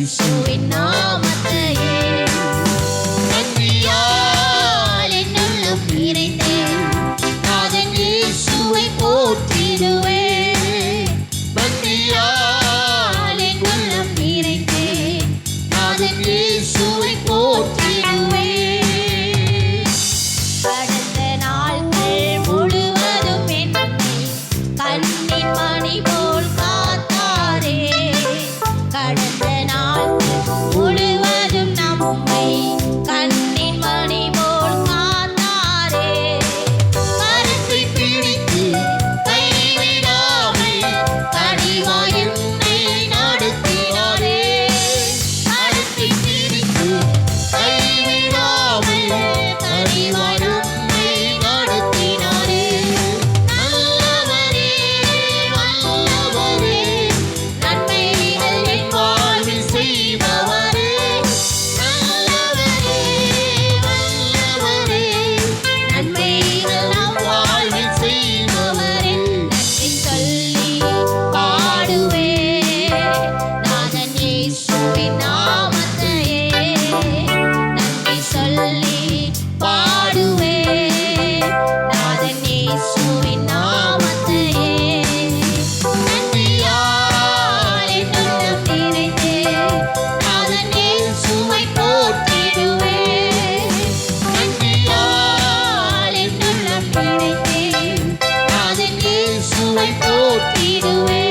இயேசுவின் நாமத்தையே நன்றியால் என் உள்ளம் நிறைந்தேன். நாதன் இயேசுவை போற்றிடுவேன். நன்றியால் என் உள்ளம் நிறைந்தேன். நாதன் இயேசுவை போற்றிடுவேன். கடந்த நாட்கள் முழுவதும் என்னை கண்ணின் மணி போல் காத்தாரே. கடந்த நாட்கள் முழுவதும் நம்மை கண்ணின் மணி போல் காத்தாரே. கரத்தை பிடித்து கைவிடாமல் கனிவாய் என்னை நடத்தினாரே. கரத்தை பிடித்து கைவிடாமல் கனிவாய் நம்மை நடத்தினாரே. நல்லவரே வல்லவரே நன்மைகள் என் வாழ்வில் செய்பவரே. நல்லவரே வல்லவரே நன்மைகள் நம் வாழ்வில் செய்பவரே. நன்றி சொல்லி பாடுவேன் நாதன் இயேசுவின் நாமத்தையே. நன்றி சொல்லி பாடுவேன் நாதன் இயேசுவின் நாமத்தையே. நன்றியால் என் உள்ளம் நிறைந்தேன். நாதன் இயேசுவை போற்றிடுவேன். நன்றியால் என் உள்ளம் நிறைந்தேன். நாதன் இயேசுவை போற்றிடுவேன்.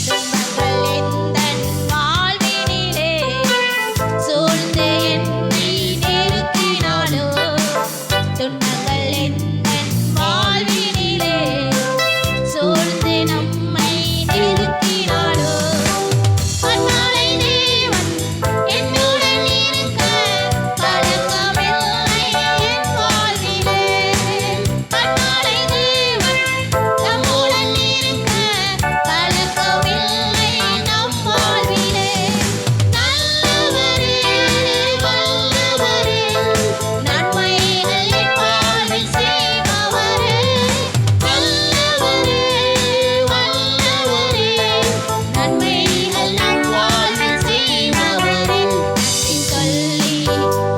துன்பங்கள் எந்தன் வாழ்வினிலே சூழ்ந்து என்னை நெருக்கினாலோ. துன்பங்கள் எந்தன் வாழ்வினிலே சூழ்ந்து நம்மை நெருக்கினாலோ. கண்மலை தேவன் என்னுடன் இருக்க கலக்கமில்லை என் வாழ்விலே. கண்மலை தேவன் நம்முடன் இருக்க கலக்கமில்லை நம் வாழ்விலே. நல்லவரே வல்லவரே நன்மைகள் என் வாழ்வில் செய்பவரே. நல்லவரே வல்லவரே நன்மைகள் நம் வாழ்வில் செய்பவரே. நன்றி சொல்லி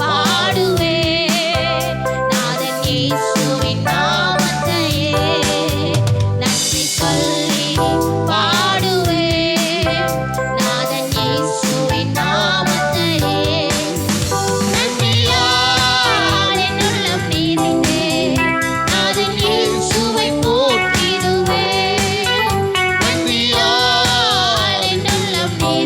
பாடுவேன் நாதன் இயேசுவின் நாமத்தையே. நன்றி சொல்லி பாடுவேன் நாதன் இயேசுவின் நாமத்தையே. நன்றியால் என் உள்ளம் நிறைந்தேன். நாதன் இயேசுவை போற்றிடுவேன். நன்றியால் என் உள்ளம் நிறைந்தேன்.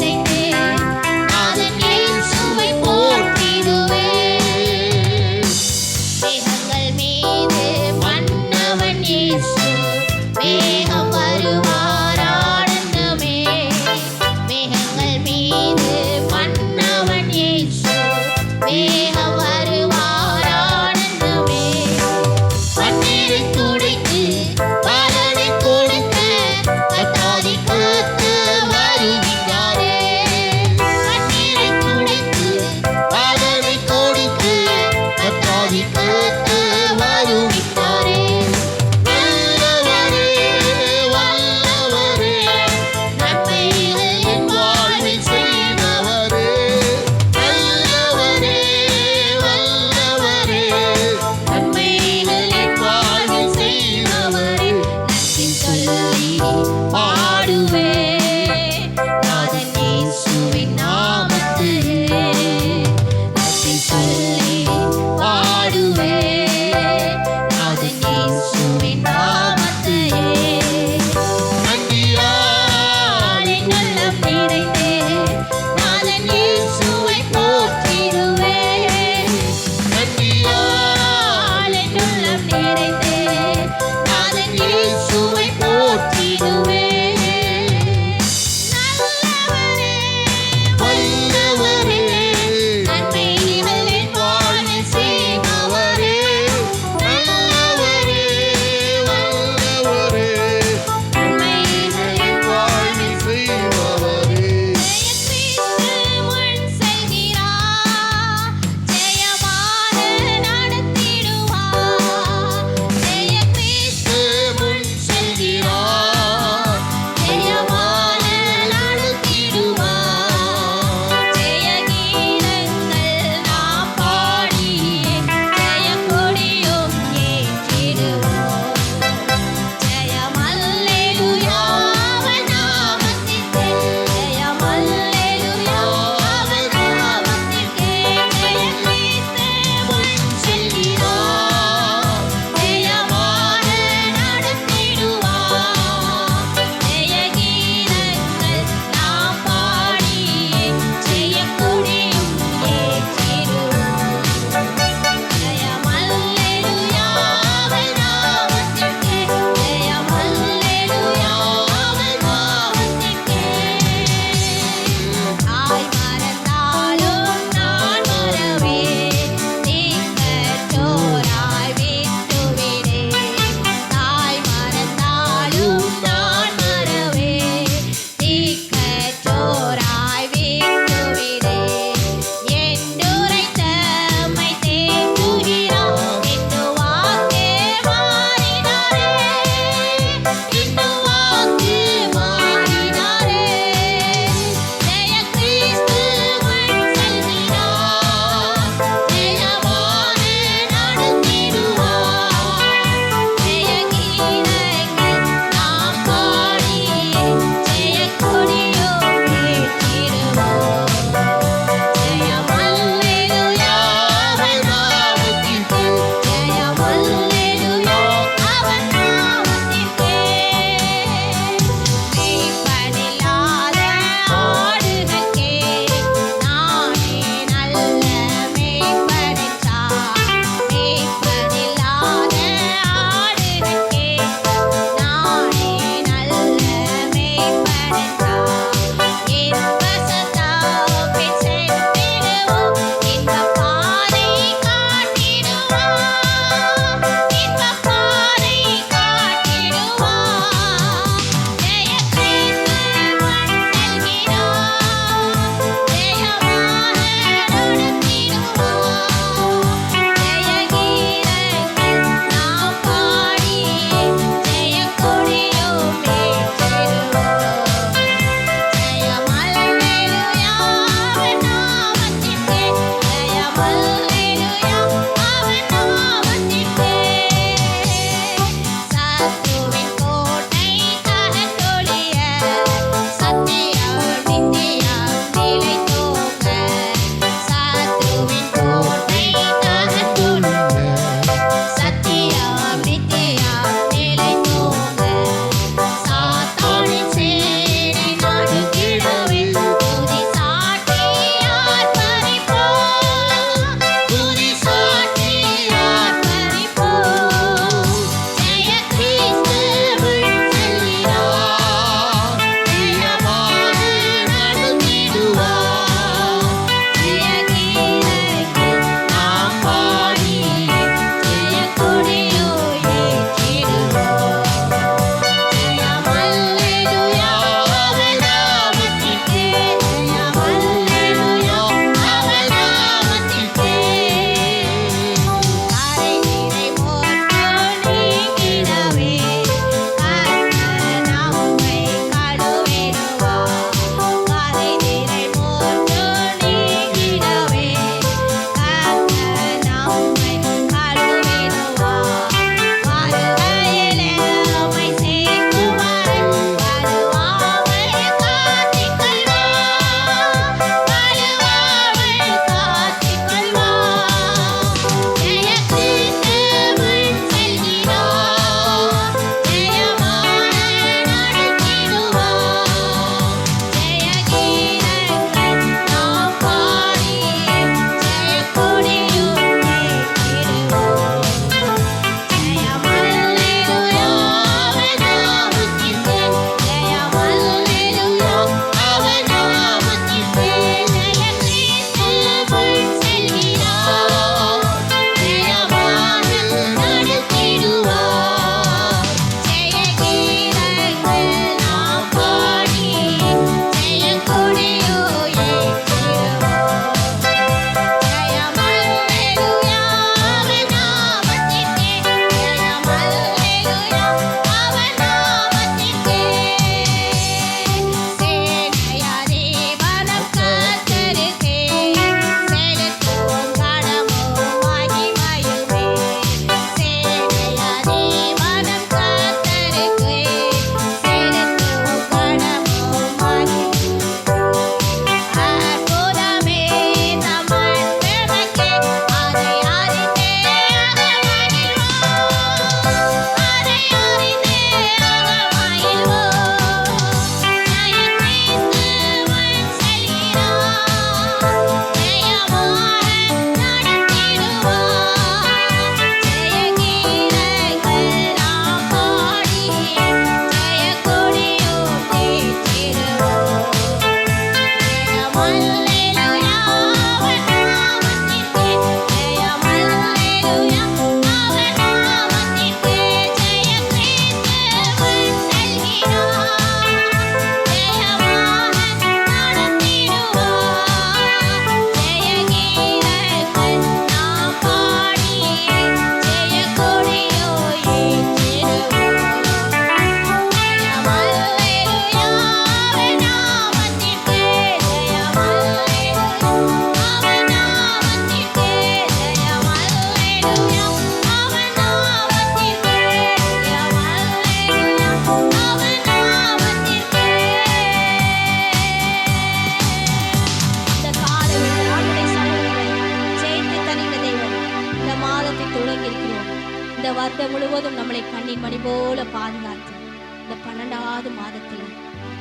வருடம் முழுவதும் நம்மளை கண்ணின் மணி போல பாதுகாத்து இந்த 12வது மாதத்தில்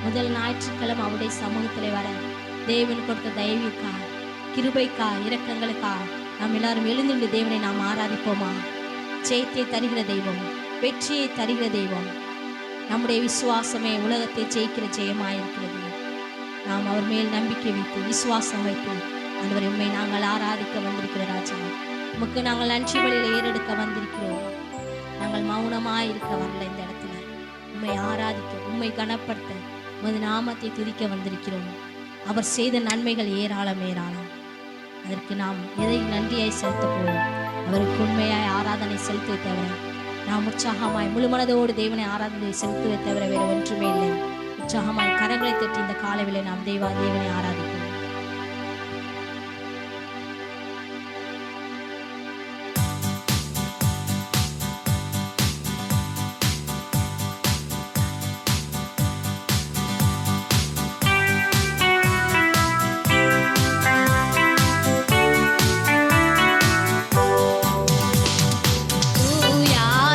முதல் ஞாயிற்றுக்கிழமை அவருடைய சமூகத்தில் வர தேவன் கொடுத்த தயவுக்கா கிருபைக்கா இரக்கங்களுக்கா நாம் எல்லாரும் எழுந்துண்டு தேவனை நாம் ஆராதிப்போமா? ஜெயத்தை தருகிற தெய்வம், வெற்றியை தருகிற தெய்வம், நம்முடைய விசுவாசமே உலகத்தை ஜெயிக்கிற ஜெயமாயிருக்கிறது. நாம் அவர் மேல் நம்பிக்கை வைத்து விசுவாசம் வைத்து ஆண்டவரை உண்மை நாங்கள் ஆராதிக்க வந்திருக்கிற ராஜா, உமக்கு நாங்கள் நன்றி வழியில் ஏறெடுக்க வந்திருக்கிறோம். நாங்கள் மௌனமாக இருக்க வரல, இந்த இடத்துல உண்மை ஆராதிக்க உண்மை கனப்படுத்த உமது நாமத்தை துதிக்க வந்திருக்கிறோம். அவர் செய்த நன்மைகள் ஏராளம் ஏராளம். அதற்கு நாம் எதை நன்றியாய் செலுத்த போவோம்? அவருக்கு உண்மையாய் ஆராதனை செலுத்துவை தவிர, நாம் உற்சாகமாய் முழு மனதோடு தேவனை ஆராதனை செலுத்துவை தவிர வேறு ஒன்றுமே இல்லை. உற்சாகமாய் கரங்களை தட்டி இந்த காலவிலே நாம் தேவனை ஆராதிப்போம்.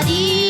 Adi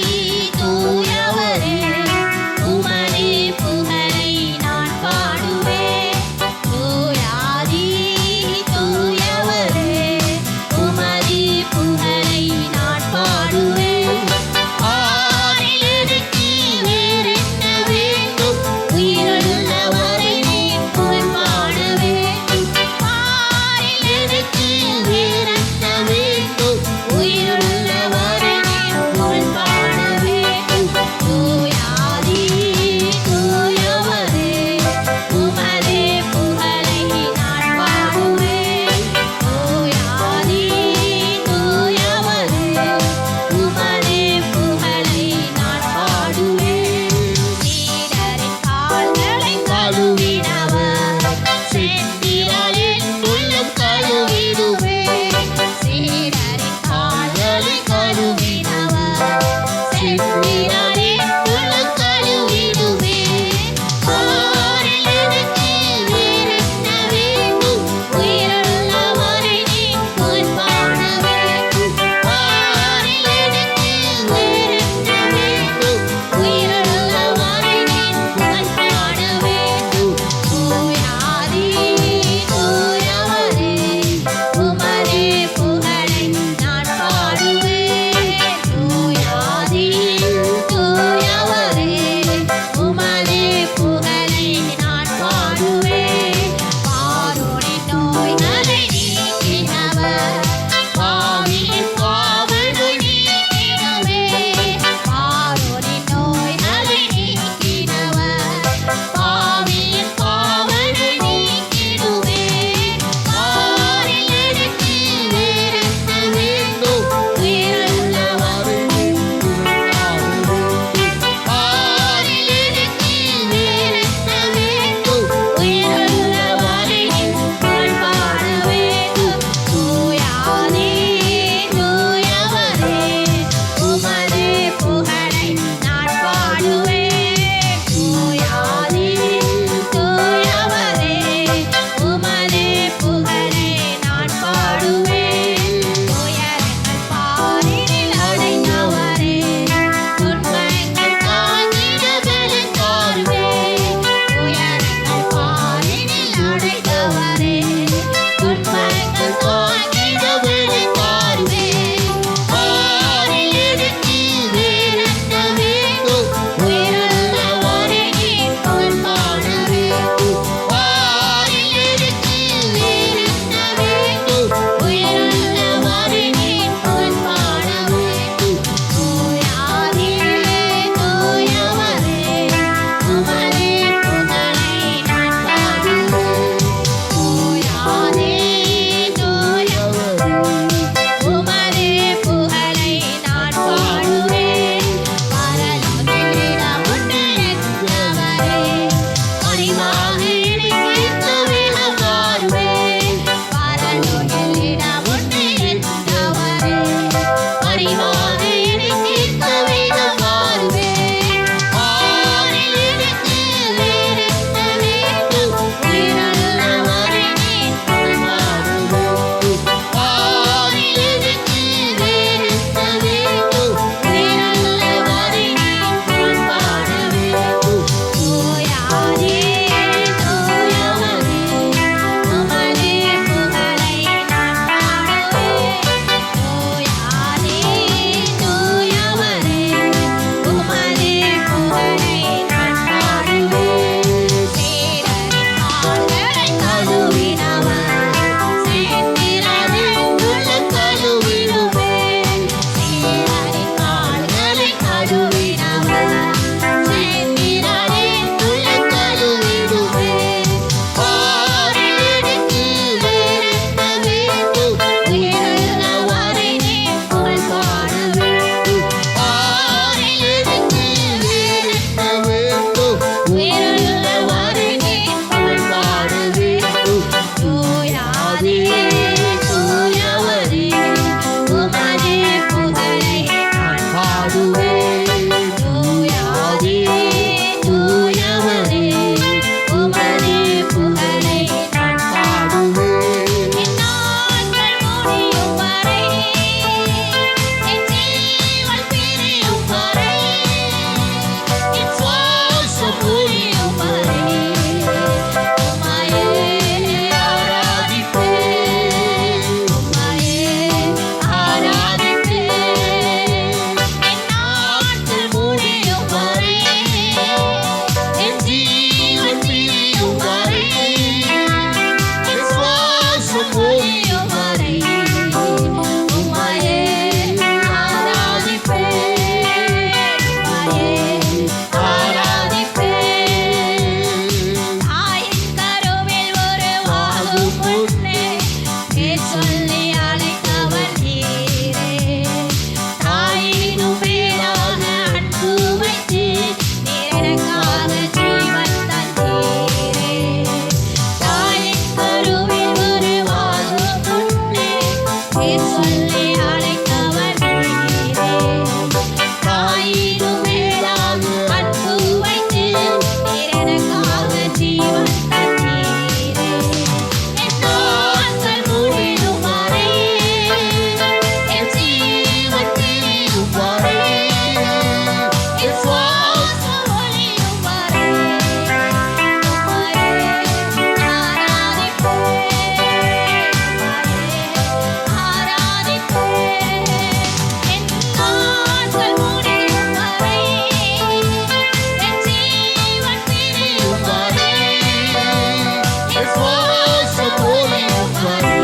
சுவாசம் ஒளியும் வரை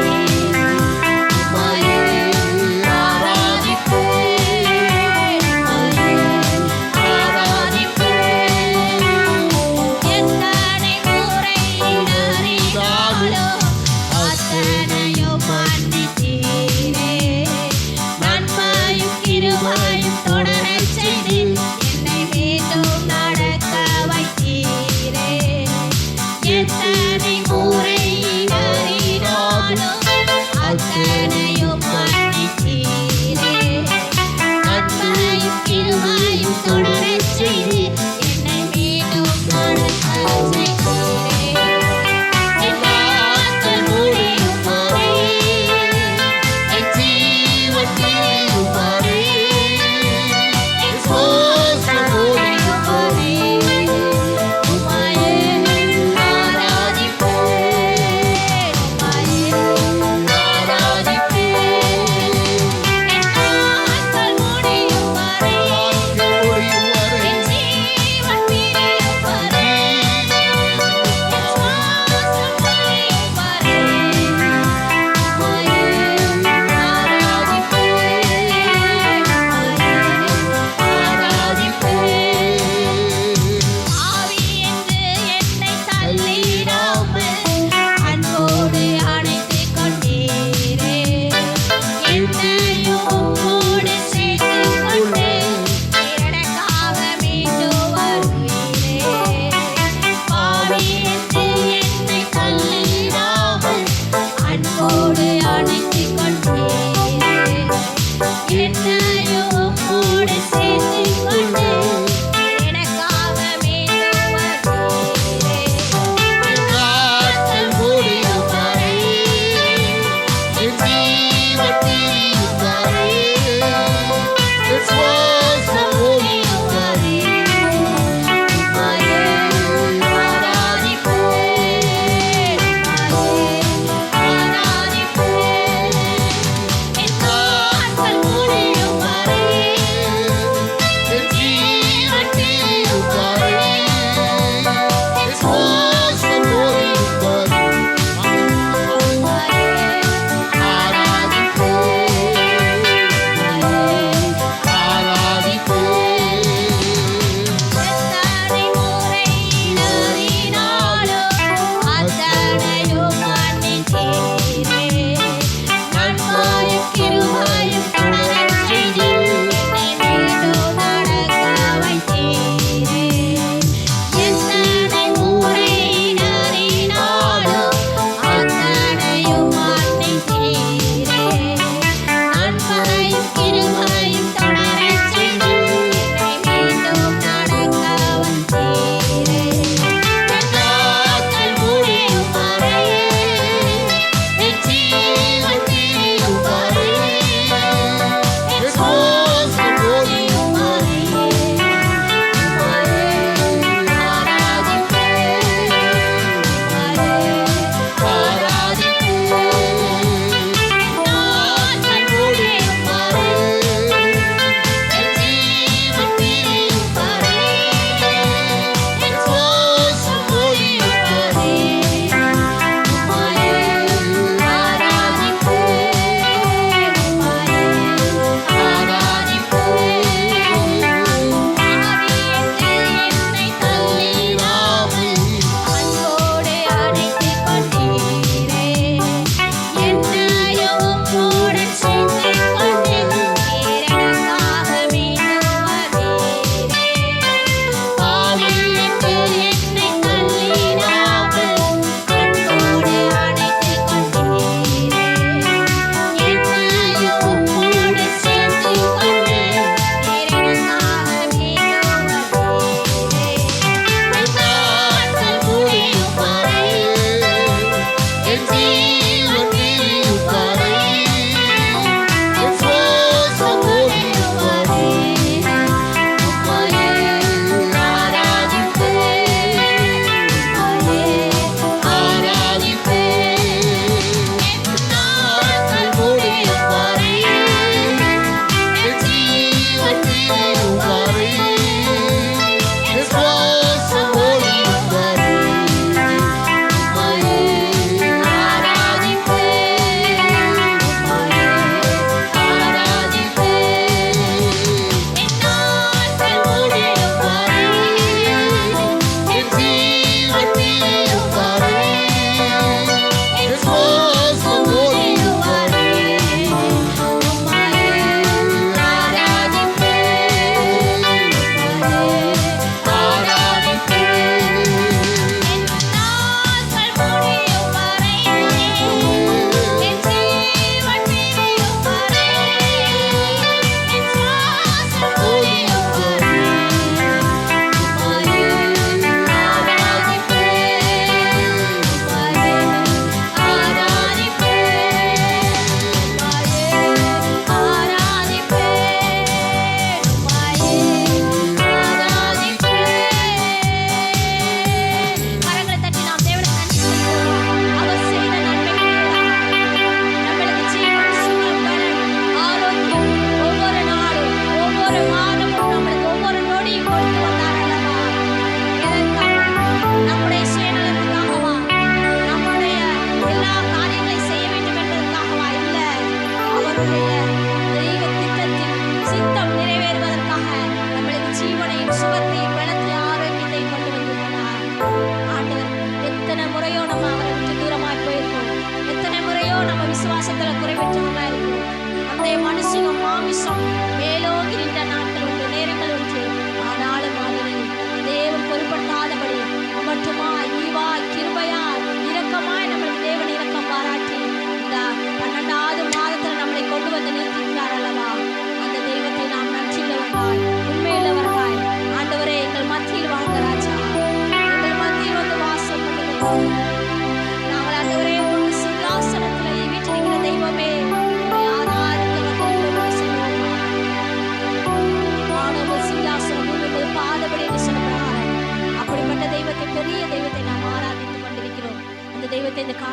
உம்மையே ஆராதிப்பேன், உம்மையே ஆராதிப்பேன். எத்தனை முறை இடறினாலும் அத்தனையும் மன்னித்தீரே. நன்மையும் கிருபையும் தொடரச் செய்து என்னை மீண்டும் நடக்க வைத்தீரே. எத்தனை முறை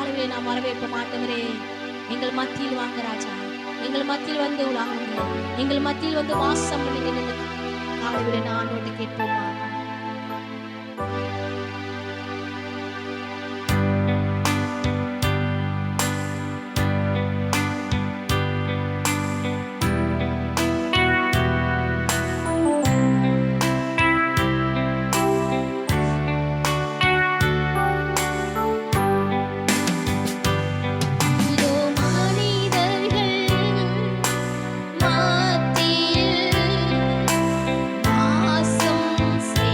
காலையிலே நாம் வரவேற்போம் ஆண்டவரே. எங்கள் மத்தியில் வாங்க ராஜா, எங்கள் மத்தியில் வந்து உலாவுங்க, எங்கள் மத்தியில் வந்து வாசம் பண்ணுங்க. இந்த காலையிலே நான் ஆண்டவர்கிட்ட கேட்போமா? இதோ மனிதர்கள் மத்தியில் வாசம் செய்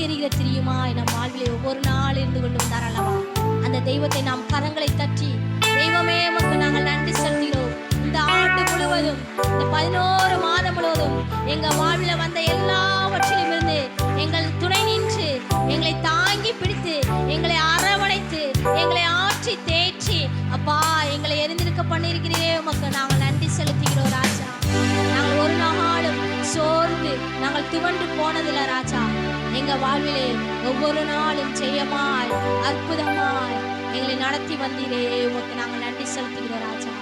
எரிகிற திரியுமாய் நம் வாழ்விலே ஒவ்வொரு நாள் இருந்து கொண்டு வந்தார் அல்லவா? அந்த தெய்வத்தை நாம் கரங்களை தட்டி, தெய்வமே உமக்கு நாங்கள் நன்றி செலுத்துகிறோம். இந்த ஆண்டு முழுவதும், இந்த 11 மாதம் முழுவதும் எங்க வாழ்வில் வந்த எல்லாவற்றிலும் இருந்து எங்கள் துணை நின்று, எங்களை தாங்கி பிடித்து, எங்களை அரவணைத்து, எங்களை ஆற்றி தேற்றி, அப்பா எங்களை எரிந்திருக்க பண்ணியிருக்கிறீரே, உமக்கு நாங்கள் நன்றி செலுத்துகிறோம் ராஜா. நாங்கள் ஒரு நாளும் சோர்ந்து நாங்கள் துவண்டு போனதில்லை ராஜா. எங்க வாழ்விலே ஒவ்வொரு நாளும் ஜெயமாய் அற்புதமாய் எங்களை நடத்தி வந்தீரே, உமக்கு நாங்கள் நன்றி செலுத்துகிறோம் ராஜா.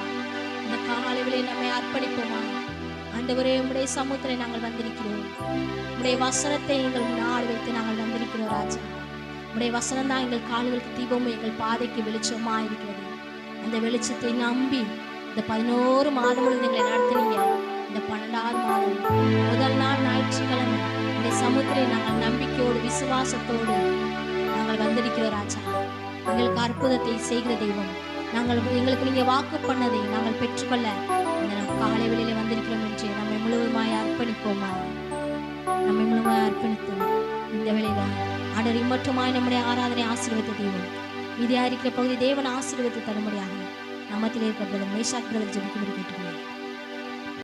இந்த காலையிலே நம்மை அர்ப்பணிப்போமா? ஆண்டவரே, உம்முடைய சமூகத்திலே நாங்கள் வந்திருக்கிறோம். உம்முடைய வசனத்தை எங்கள் முன்னால் வைத்து நாங்கள் வந்திருக்கிறோம் ராஜா. உம்முடைய வசனம் தான் எங்கள் கால்களுக்கு தீபமும் எங்கள் பாதைக்கு வெளிச்சமா இருக்கிறது. அந்த வெளிச்சத்தை நம்பி இந்த 11 மாதங்களும் எங்களை நடத்துனீங்க. இந்த 12வது மாதம் முதல் நாள் ஞாயிற்றுக்கிழமை உடைய சமூகத்திலே நாங்கள் நம்பிக்கையோடு விசுவாசத்தோடு நாங்கள் வந்திருக்கிறோம் ராஜா. எங்களுக்கு அற்புதத்தை செய்கிற தெய்வம், எங்களுக்கு நீங்க வாக்கு பண்ணதை நாங்கள் பெற்றுக்கொள்ள இந்த காலை வேளையிலே வந்திருக்கிறோம் என்று நம்மை முழுவதுமாய் அர்ப்பணிப்போமா? நம்மை முழுவதுமாய் அர்ப்பணித்து இந்த வேளையில ஆண்டவர் இம்மட்டுமாய் நம்முடைய ஆராதனை ஆசீர்வதித்த தெய்வம், மீதியா இருக்கிற பகுதி தேவன் ஆசீர்வதித்து தரும்படியாக நம்மத்தில் இருக்கிற பிரதர் மேஷாக் பிரதர் ஜெபிக்கும்படி கேட்டுக்கொள்கிறேன்.